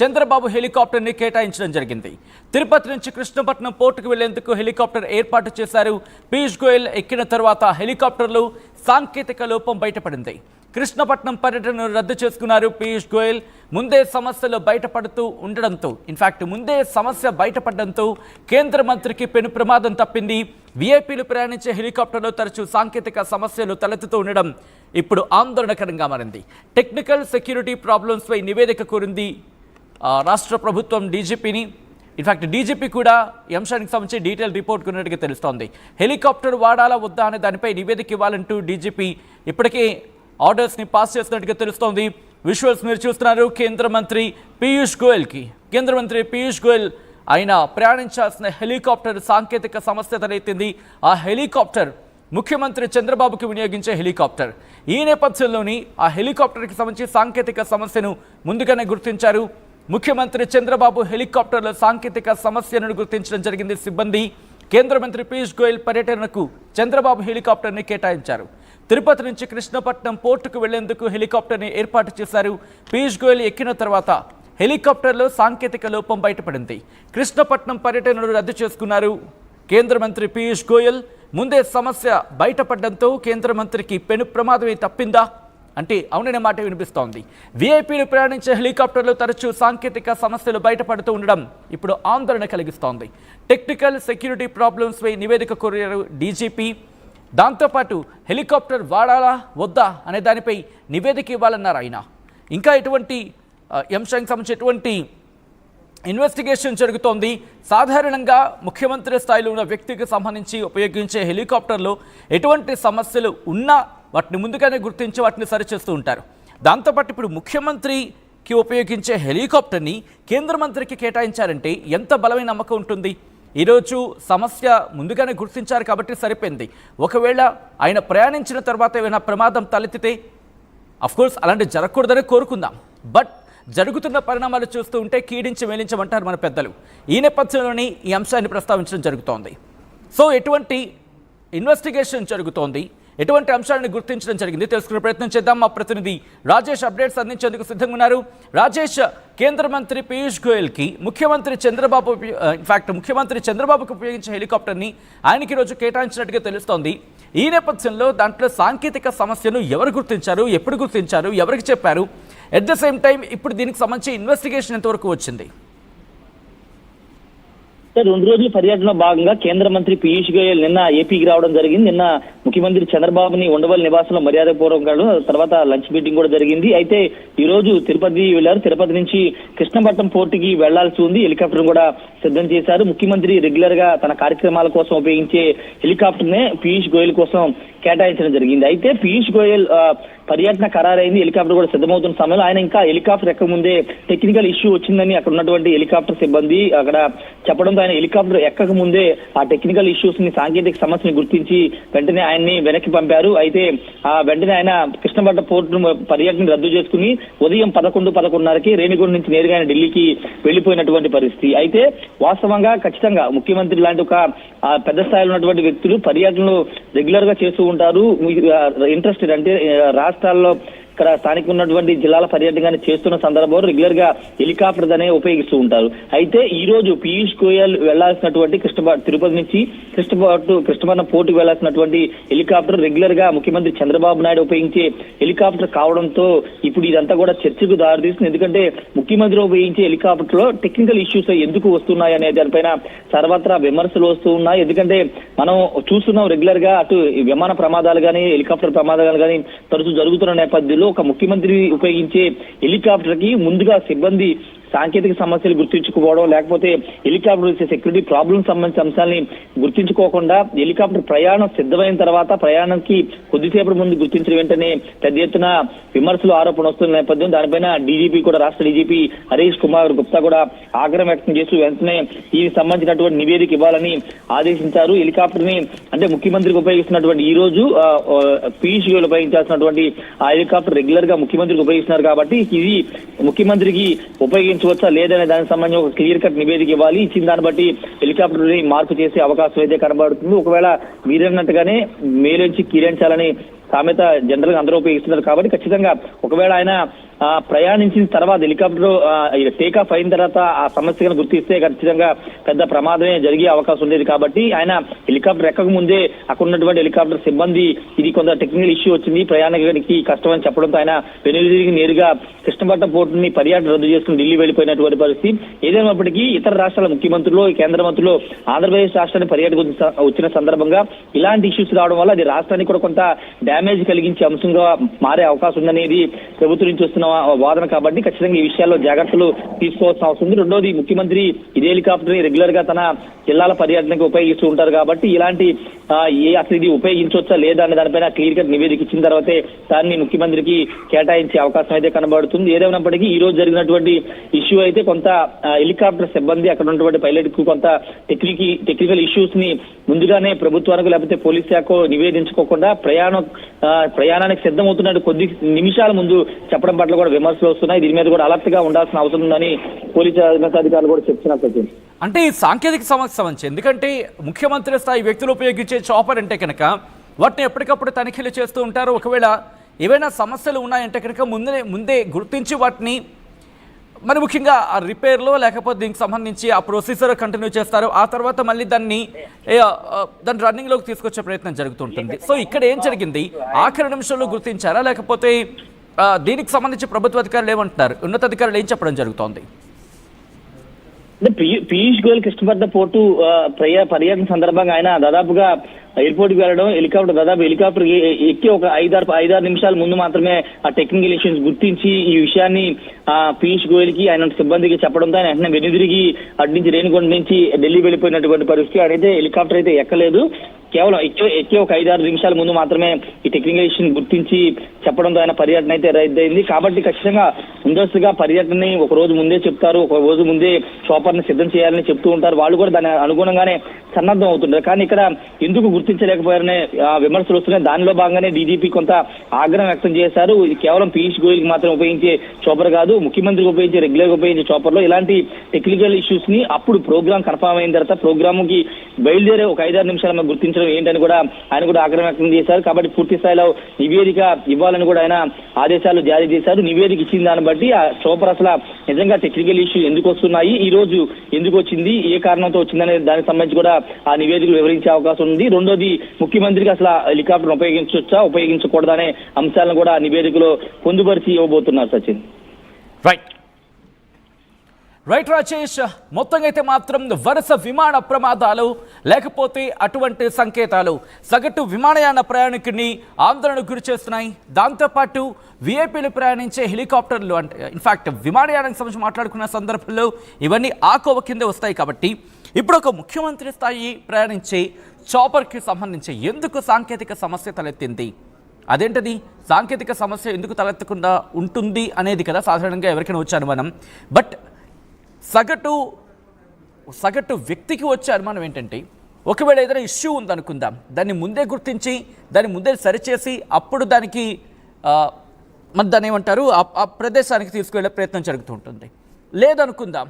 చంద్రబాబు హెలికాప్టర్ని కేటాయించడం జరిగింది. తిరుపతి నుంచి కృష్ణపట్నం పోర్టుకు వెళ్లేందుకు హెలికాప్టర్ ఏర్పాటు చేశారు. పీయూష్ గోయల్ ఎక్కిన తర్వాత హెలికాప్టర్లో సాంకేతిక లోపం బయటపడింది. కృష్ణపట్నం పర్యటనను రద్దు చేసుకున్నారు పీయూష్ గోయల్. ముందే సమస్యలు బయటపడడంతో కేంద్ర మంత్రికి పెను ప్రమాదం తప్పింది. వీఐపీలు ప్రయాణించే హెలికాప్టర్లో తరచూ సాంకేతిక సమస్యలు తలెత్తుతూ ఉండడం ఇప్పుడు ఆందోళనకరంగా మారింది. టెక్నికల్ సెక్యూరిటీ ప్రాబ్లమ్స్పై నివేదిక కోరింది రాష్ట్ర ప్రభుత్వం డీజీపీని. ఇన్ఫాక్ట్ డీజీపీ కూడా ఈ అంశానికి సంబంధించి డీటెయిల్ రిపోర్ట్ కొన్నట్టుగా తెలుస్తోంది. హెలికాప్టర్ వాడాలా వద్దా అనే దానిపై నివేదిక ఇవ్వాలంటూ డీజీపీ ఇప్పటికే ఆర్డర్స్ని పాస్ చేస్తున్నట్టుగా తెలుస్తోంది. విజువల్స్ మీరు చూస్తున్నారు. కేంద్ర మంత్రి పీయూష్ గోయల్ ఆయన ప్రయాణించాల్సిన హెలికాప్టర్ సాంకేతిక సమస్య తలెత్తింది. ఆ హెలికాప్టర్ ముఖ్యమంత్రి చంద్రబాబుకి వినియోగించే హెలికాప్టర్. ఈ నేపథ్యంలోని ఆ హెలికాప్టర్కి సంబంధించి సాంకేతిక సమస్యను ముందుగానే గుర్తించారు. ముఖ్యమంత్రి చంద్రబాబు హెలికాప్టర్ల సాంకేతిక సమస్యను గుర్తించడం జరిగింది సిబ్బంది. కేంద్ర మంత్రి పీయూష్ గోయల్ పర్యటనకు చంద్రబాబు హెలికాప్టర్ని కేటాయించారు. తిరుపతి నుంచి కృష్ణపట్నం పోర్టుకు వెళ్లేందుకు హెలికాప్టర్ని ఏర్పాటు చేశారు. పీయూష్ గోయల్ ఎక్కిన తర్వాత హెలికాప్టర్లో సాంకేతిక లోపం బయటపడింది. కృష్ణపట్నం పర్యటనను రద్దు చేసుకున్నారు కేంద్ర మంత్రి పీయూష్ గోయల్. ముందే సమస్య బయటపడడంతో కేంద్ర మంత్రికి పెను ప్రమాదమే తప్పిందా అంటే అవుననే మాట వినిపిస్తోంది. వీఐపీలు ప్రయాణించే హెలికాప్టర్లో తరచూ సాంకేతిక సమస్యలు బయటపడుతూ ఉండడం ఇప్పుడు ఆందోళన కలిగిస్తోంది. టెక్నికల్ సెక్యూరిటీ ప్రాబ్లమ్స్పై నివేదిక కోరారు డీజీపీ. దాంతోపాటు హెలికాప్టర్ వాడాలా వద్దా అనే దానిపై నివేదిక ఇవ్వాలన్నారు ఆయన. ఇంకా ఎటువంటి అంశానికి సంబంధించి ఎటువంటి ఇన్వెస్టిగేషన్ జరుగుతోంది. సాధారణంగా ముఖ్యమంత్రి స్థాయిలో ఉన్న వ్యక్తికి సంబంధించి ఉపయోగించే హెలికాప్టర్లో ఎటువంటి సమస్యలు ఉన్నా వాటిని ముందుగానే గుర్తించి వాటిని సరిచేస్తూ ఉంటారు. దాంతోపాటు ఇప్పుడు ముఖ్యమంత్రికి ఉపయోగించే హెలికాప్టర్ని కేంద్ర మంత్రికి కేటాయించారంటే ఎంత బలమైన నమ్మకం ఉంటుంది. ఈరోజు సమస్య ముందుగానే గుర్తించారు కాబట్టి సరిపోయింది. ఒకవేళ ఆయన ప్రయాణించిన తర్వాత ఏమైనా ప్రమాదం తలెత్తితే అఫ్కోర్స్ అలాంటి జరగకూడదని కోరుకుందాం. బట్ జరుగుతున్న పరిణామాలు చూస్తూ ఉంటే కీడించి మేలించమంటారు మన పెద్దలు. ఈ నేపథ్యంలోని ఈ అంశాన్ని ప్రస్తావించడం జరుగుతోంది. సో ఎటువంటి ఇన్వెస్టిగేషన్ జరుగుతోంది, ఎటువంటి అంశాలను గుర్తించడం జరిగింది తెలుసుకునే ప్రయత్నం చేద్దాం. మా ప్రతినిధి రాజేష్ అప్డేట్స్ అందించేందుకు సిద్ధంగా ఉన్నారు. రాజేష్, కేంద్ర మంత్రి పీయూష్ గోయల్కి ముఖ్యమంత్రి చంద్రబాబుకు ఉపయోగించే హెలికాప్టర్ని ఆయనకి ఈరోజు కేటాయించినట్టుగా తెలుస్తోంది. ఈ నేపథ్యంలో దాంట్లో సాంకేతిక సమస్యను ఎవరు గుర్తించారు, ఎప్పుడు గుర్తించారు, ఎవరికి చెప్పారు, ఎట్ ద సేమ్ టైం ఇప్పుడు దీనికి సంబంధించి ఇన్వెస్టిగేషన్ ఎంతవరకు వచ్చింది? రెండు రోజుల పర్యటనలో భాగంగా కేంద్ర మంత్రి పీయూష్ గోయల్ నిన్న ఏపీకి రావడం జరిగింది. నిన్న ముఖ్యమంత్రి చంద్రబాబుని ఉండవల్లి నివాసంలో మర్యాదపూర్వకంగా తర్వాత లంచ్ మీటింగ్ కూడా జరిగింది. అయితే ఈ రోజు తిరుపతి వెళ్లారు. తిరుపతి నుంచి కృష్ణపట్నం పోర్టుకి వెళ్లాల్సి ఉంది. హెలికాప్టర్ కూడా సిద్ధం చేశారు. ముఖ్యమంత్రి రెగ్యులర్ గా తన కార్యక్రమాల కోసం ఉపయోగించే హెలికాప్టర్ నే పీయూష్ గోయల్ కోసం కేటాయించడం జరిగింది. అయితే పీయూష్ గోయల్ పర్యటన ఖరారైంది. హెలికాప్టర్ కూడా సిద్ధమవుతున్న సమయంలో ఆయన ఇంకా హెలికాప్టర్ ఎక్కక ముందే టెక్నికల్ ఇష్యూ వచ్చిందని అక్కడ ఉన్నటువంటి హెలికాప్టర్ సిబ్బంది అక్కడ చెప్పడంతో ఆయన హెలికాప్టర్ ఎక్కక ముందే ఆ టెక్నికల్ ఇష్యూస్ ని, సాంకేతిక సమస్యని గుర్తించి వెంటనే ఆయన్ని వెనక్కి పంపారు. అయితే వెంటనే ఆయన కృష్ణపట్నం పోర్టు పర్యటన రద్దు చేసుకుని ఉదయం 11:30కి రేణిగుంట నుంచి నేరుగా ఆయన ఢిల్లీకి వెళ్లిపోయినటువంటి పరిస్థితి. అయితే వాస్తవంగా ఖచ్చితంగా ముఖ్యమంత్రి లాంటి ఒక పెద్ద స్థాయిలో ఉన్నటువంటి వ్యక్తులు పర్యటనలు రెగ్యులర్ గా చేస్తూ ఉంటారు. ఇంట్రెస్టెడ్ అంటే రాష్ట్రాల్లో ఇక్కడ స్థానిక ఉన్నటువంటి జిల్లాల పర్యటన చేస్తున్న సందర్భంలో రెగ్యులర్ గా హెలికాప్టర్ అనే ఉపయోగిస్తూ ఉంటారు. అయితే ఈ రోజు పీయూష్ గోయల్ వెళ్లాల్సినటువంటి తిరుపతి నుంచి కృష్ణపట్నం పోర్టుకు వెళ్లాల్సినటువంటి హెలికాప్టర్ రెగ్యులర్ గా ముఖ్యమంత్రి చంద్రబాబు నాయుడు ఉపయోగించే హెలికాప్టర్ కావడంతో ఇప్పుడు ఇదంతా కూడా చర్చకు దారితీస్తుంది. ఎందుకంటే ముఖ్యమంత్రి ఉపయోగించే హెలికాప్టర్ లో టెక్నికల్ ఇష్యూస్ ఎందుకు వస్తున్నాయి అనే దానిపైన సర్వత్రా విమర్శలు వస్తూ ఉన్నాయి. ఎందుకంటే మనం చూస్తున్నాం రెగ్యులర్ గా అటు విమాన ప్రమాదాలు కానీ హెలికాప్టర్ ప్రమాదాలు కానీ తరచూ జరుగుతున్న నేపథ్యంలో ఒక ముఖ్యమంత్రి ఉపయోగించే హెలికాప్టర్ కి ముందుగా సిబ్బంది సాంకేతిక సమస్యలు గుర్తించుకోవడం, లేకపోతే హెలికాప్టర్ సెక్యూరిటీ ప్రాబ్లమ్స్ సంబంధించిన అంశాలని గుర్తించుకోకుండా హెలికాప్టర్ ప్రయాణం సిద్ధమైన తర్వాత ప్రయాణానికి కొద్దిసేపటి ముందు గుర్తించిన వెంటనే పెద్ద ఎత్తున విమర్శలు, ఆరోపణ వస్తున్న నేపథ్యం దానిపైన డీజీపీ కూడా, రాష్ట్ర డీజీపీ హరీష్ కుమార్ గుప్తా కూడా ఆగ్రహం వ్యక్తం చేస్తూ వెంటనే ఈ సంబంధించినటువంటి నివేదిక ఇవ్వాలని ఆదేశించారు. హెలికాప్టర్ ని అంటే ముఖ్యమంత్రికి ఉపయోగిస్తున్నటువంటి ఈ రోజు పీయూష్ గోయల్ ఉపయోగించాల్సినటువంటి ఆ హెలికాప్టర్ రెగ్యులర్ గా ముఖ్యమంత్రికి ఉపయోగిస్తున్నారు కాబట్టి ఇది ముఖ్యమంత్రికి ఉపయోగించవచ్చా లేదనే దానికి సంబంధించి ఒక క్లియర్ కట్ నివేదిక ఇవ్వాలి. ఇచ్చిన దాన్ని బట్టి హెలికాప్టర్ ని మార్పు చేసే అవకాశం అయితే కనబడుతుంది. ఒకవేళ మీరన్నట్టుగానే మేలుంచి కీరించాలని సామెత జనరల్ గా అందరూ ఉపయోగిస్తున్నారు కాబట్టి ఖచ్చితంగా ఒకవేళ ఆయన ప్రయాణించిన తర్వాత హెలికాప్టర్ టేక్ ఆఫ్ అయిన తర్వాత ఆ సమస్యను గుర్తిస్తే ఖచ్చితంగా పెద్ద ప్రమాదమే జరిగే అవకాశం ఉండేది. కాబట్టి ఆయన హెలికాప్టర్ ఎక్కక ముందే అక్కడ ఉన్నటువంటి హెలికాప్టర్ సిబ్బంది ఇది కొంత టెక్నికల్ ఇష్యూ వచ్చింది, ప్రయాణికునికి కష్టం అని చెప్పడంతో ఆయన వెనుదిరిగి నేరుగా కృష్ణపట్నం పోర్టుని పర్యటన రద్దు చేసుకుని ఢిల్లీ వెళ్లిపోయినటువంటి పరిస్థితి. ఏదేమైనప్పటికీ ఇతర రాష్ట్రాల ముఖ్యమంత్రులు, కేంద్ర మంత్రులు ఆంధ్రప్రదేశ్ రాష్ట్రాన్ని పర్యటన వచ్చిన సందర్భంగా ఇలాంటి ఇష్యూస్ రావడం వల్ల అది రాష్ట్రానికి కూడా కొంత డ్యామేజ్ కలిగించే అంశంగా మారే అవకాశం ఉందనేది ప్రభుత్వం నుంచి వస్తున్న వాదన. కాబట్టి ఖచ్చితంగా ఈ విషయాల్లో జాగ్రత్తలు తీసుకోవాల్సిన అవసరం ఉంది. రెండోది, ముఖ్యమంత్రి ఇదే హెలికాప్టర్ ని రెగ్యులర్ గా తన జిల్లాల పర్యటనకు ఉపయోగిస్తూ ఉంటారు కాబట్టి ఇలాంటి అసలు ఇది ఉపయోగించవచ్చా లేదా అనే దానిపైన క్లియర్ కట్ నివేదిక ఇచ్చిన తర్వాతే దాన్ని ముఖ్యమంత్రికి కేటాయించే అవకాశం అయితే కనబడుతుంది. ఏదేమైనప్పటికీ ఈ రోజు జరిగినటువంటి ఇష్యూ అయితే కొంత హెలికాప్టర్ సిబ్బంది అక్కడ ఉన్నటువంటి పైలట్ కు కొంత టెక్నికల్ ఇష్యూస్ ని ముందుగానే ప్రభుత్వానికి లేకపోతే పోలీస్ శాఖ నివేదించుకోకుండా ప్రయాణానికి సిద్ధమవుతున్నట్టు కొద్ది నిమిషాల ముందు చెప్పడం పట్ల కూడా విమర్శలు వస్తున్నాయి. దీని మీద కూడా అలర్ట్ గా ఉండాల్సిన అవసరం ఉందని పోలీసు ఉన్నతాధికారులు కూడా చెప్తున్నారు. అంటే ఈ సాంకేతిక సమస్య సంబంధించి, ఎందుకంటే ముఖ్యమంత్రి స్థాయి వ్యక్తులు ఉపయోగించే చాపర్ అంటే కనుక వాటిని ఎప్పటికప్పుడు తనిఖీలు చేస్తూ ఉంటారు. ఒకవేళ ఏవైనా సమస్యలు ఉన్నాయంటే కనుక ముందే గుర్తించి వాటిని మరి ముఖ్యంగా ఆ రిపేర్లో లేకపోతే దీనికి సంబంధించి ఆ ప్రొసీజర్ కంటిన్యూ చేస్తారు. ఆ తర్వాత మళ్ళీ దాన్ని రన్నింగ్లోకి తీసుకొచ్చే ప్రయత్నం జరుగుతుంటుంది. సో ఇక్కడ ఏం జరిగింది? ఆఖరి నిమిషంలో గుర్తించారా, లేకపోతే దీనికి సంబంధించి ప్రభుత్వ అధికారులు ఏమంటున్నారు, ఉన్నతాధికారులు ఏం చెప్పడం జరుగుతోంది? పీయూష్ గోయల్ కృష్ణపట్నం పోర్టు పర్యటన సందర్భంగా ఆయన దాదాపుగా ఎయిర్పోర్ట్ కి వెళ్ళడం, హెలికాప్టర్ ఎక్కి ఒక ఐదారు నిమిషాల ముందు మాత్రమే ఆ టెక్నికల్ ఇష్యూస్ గుర్తించి ఈ విషయాన్ని పీయూష్ గోయల్ కి ఆయన సిబ్బందికి చెప్పడంతో ఆయన వెంటనే వెనుదిరిగి అటు నుంచి రేణిగుంట నుంచి ఢిల్లీ వెళ్ళిపోయినటువంటి పరిస్థితి. ఆయనైతే హెలికాప్టర్ అయితే ఎక్కలేదు, కేవలం ఎక్కి ఒక 5-6 నిమిషాల ముందు మాత్రమే ఈ టెక్నికల్ ఇష్యూని గుర్తించి చెప్పడంతో ఆయన పర్యటన అయితే రద్దయింది. కాబట్టి ఖచ్చితంగా ముందస్తుగా పర్యటనని ఒక రోజు ముందే చెప్తారు, ఒక రోజు ముందే చాపర్ ని సిద్ధం చేయాలని చెప్తూ ఉంటారు. వాళ్ళు కూడా దాని అనుగుణంగానే సన్నద్ధం అవుతుంటారు. కానీ ఇక్కడ ఎందుకు గుర్తించలేకపోయారనే విమర్శలు వస్తున్నాయి. దానిలో భాగంగానే డీజీపీ కొంత ఆగ్రహం వ్యక్తం చేశారు. ఇది కేవలం పీయూష్ గోయల్ కి మాత్రం ఉపయోగించే చాపర్ కాదు, ముఖ్యమంత్రికి ఉపయోగించే రెగ్యులర్ గా ఉపయోగించే చాపర్ లో ఇలాంటి టెక్నికల్ ఇష్యూస్ ని అప్పుడు ప్రోగ్రామ్ కన్ఫర్మ్ అయిన తర్వాత ప్రోగ్రామ్ కి బయలుదేరే ఒక 5-6 నిమిషాలు గుర్తించడం ఏంటని కూడా ఆయన కూడా ఆగ్రహం వ్యక్తం చేశారు. కాబట్టి పూర్తి స్థాయిలో నివేదిక ఇవ్వాలని కూడా ఆయన ఆదేశాలు జారీ చేశారు. నివేదిక ఇచ్చిన దాన్ని బట్టి ఆ చాపర్ అసలు నిజంగా టెక్నికల్ ఇష్యూ ఎందుకు వస్తున్నాయి, ఈ రోజు ఎందుకు వచ్చింది, ఏ కారణంతో వచ్చిందనే దానికి సంబంధించి కూడా ఆ నివేదికలు వివరించే అవకాశం ఉంది. రెండోది, ముఖ్యమంత్రికి అసలు హెలికాప్టర్ ఉపయోగించవచ్చా ఉపయోగించకూడదనే అంశాలను కూడా నివేదికలో పొందుపరిచి ఇవ్వబోతున్నారు. సచిన్. రైట్ రాజేష్, మొత్తంగా అయితే మాత్రం వరుస విమాన ప్రమాదాలు లేకపోతే అటువంటి సంకేతాలు సగటు విమానయాన ప్రయాణికుడిని ఆందోళనకు గురి చేస్తున్నాయి. దాంతోపాటు విఐపీలు ప్రయాణించే హెలికాప్టర్లు, అంటే ఇన్ఫాక్ట్ విమానయానానికి సంబంధించి మాట్లాడుకున్న సందర్భంలో ఇవన్నీ ఆకోవ కింద వస్తాయి. కాబట్టి ఇప్పుడు ఒక ముఖ్యమంత్రి స్థాయి ప్రయాణించే చాపర్కి సంబంధించి ఎందుకు సాంకేతిక సమస్య తలెత్తింది, అదేంటది సాంకేతిక సమస్య ఎందుకు తలెత్తకుండా ఉంటుంది అనేది కదా సాధారణంగా ఎవరికైనా వచ్చే అనుమానం. బట్ సగటు వ్యక్తికి వచ్చే అనుమానం ఏంటంటే, ఒకవేళ ఏదైనా ఇష్యూ ఉందనుకుందాం, దాన్ని ముందే గుర్తించి దాన్ని ముందే సరిచేసి అప్పుడు దానికి మరి దాన్ని ఏమంటారు ఆ ప్రదేశానికి తీసుకువెళ్ళే ప్రయత్నం జరుగుతూ ఉంటుంది. లేదనుకుందాం,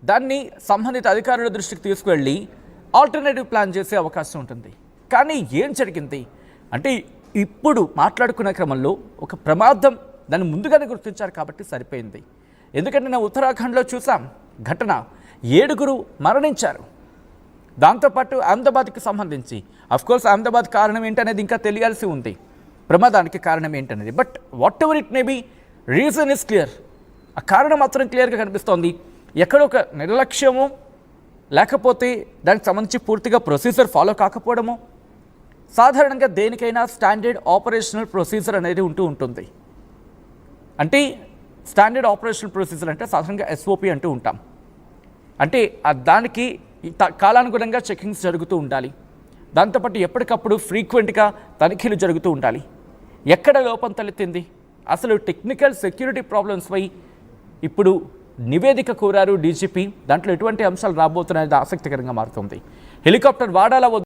దాన్ని సంబంధిత అధికారుల దృష్టికి తీసుకువెళ్ళి ఆల్టర్నేటివ్ ప్లాన్ చేసే అవకాశం ఉంటుంది. కానీ ఏం జరిగింది అంటే, ఇప్పుడు మాట్లాడుకునే క్రమంలో ఒక ప్రమాదం దాన్ని ముందుగానే గుర్తించారు కాబట్టి సరిపోయింది. ఎందుకంటే నేను ఉత్తరాఖండ్లో చూసాం ఘటన, 7 మరణించారు. దాంతోపాటు అహ్మదాబాద్కి సంబంధించి అఫ్కోర్స్ అహ్మదాబాద్ కారణం ఏంటనేది ఇంకా తెలియాల్సి ఉంది, ప్రమాదానికి కారణం ఏంటనేది. But whatever it may be, reason is clear. ఆ కారణం మాత్రం క్లియర్గా కనిపిస్తోంది. ఎక్కడో ఒక నిర్లక్ష్యము, లేకపోతే దానికి సంబంధించి పూర్తిగా ప్రొసీజర్ ఫాలో కాకపోవడము. సాధారణంగా దేనికైనా స్టాండర్డ్ ఆపరేషనల్ ప్రొసీజర్ అనేది ఉంటుంది. అంటే స్టాండర్డ్ ఆపరేషనల్ ప్రొసీజర్ అంటే సాధారణంగా ఎస్ఓపి అంటూ ఉంటాం. అంటే దానికి కాలానుగుణంగా చెకింగ్స్ జరుగుతూ ఉండాలి. దాంతోపాటు ఎప్పటికప్పుడు ఫ్రీక్వెంట్గా తనిఖీలు జరుగుతూ ఉండాలి. ఎక్కడ లోపం తలెత్తింది, అసలు టెక్నికల్ సెక్యూరిటీ ప్రాబ్లమ్స్పై ఇప్పుడు నివేదిక కోరారు డీజీపీ. దాంట్లో ఎటువంటి అంశాలు రాబోతున్నాయనేది ఆసక్తికరంగా మారుతుంది. హెలికాప్టర్ వాడాలా